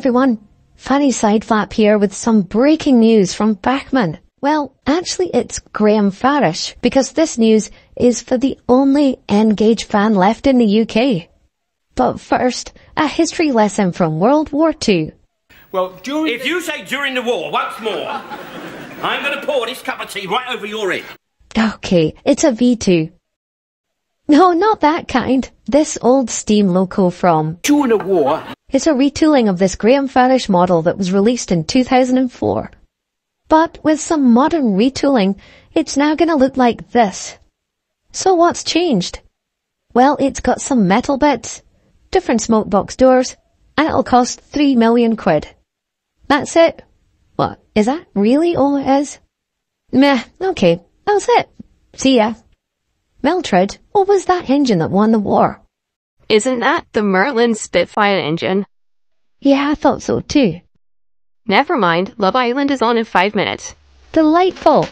everyone, funny side flap here with some breaking news from Bachmann. Well, actually it's Graham Farish, because this news is for the only N-Gage fan left in the UK. But first, a history lesson from World War II. Well, If you say during the war once more, I'm going to pour this cup of tea right over your head. Okay, it's a V2. No, not that kind. This old steam loco from during the war. It's a retooling of this Graham Farish model that was released in 2004. But with some modern retooling, it's now gonna look like this. So what's changed? Well, it's got some metal bits, different smoke box doors, and it'll cost 3 million quid. That's it. What, is that really all it is? Meh, okay, that's it. See ya. Mildred, what was that engine that won the war? Isn't that the Merlin Spitfire engine? Yeah, I thought so too. Never mind, Love Island is on in 5 minutes. Delightful.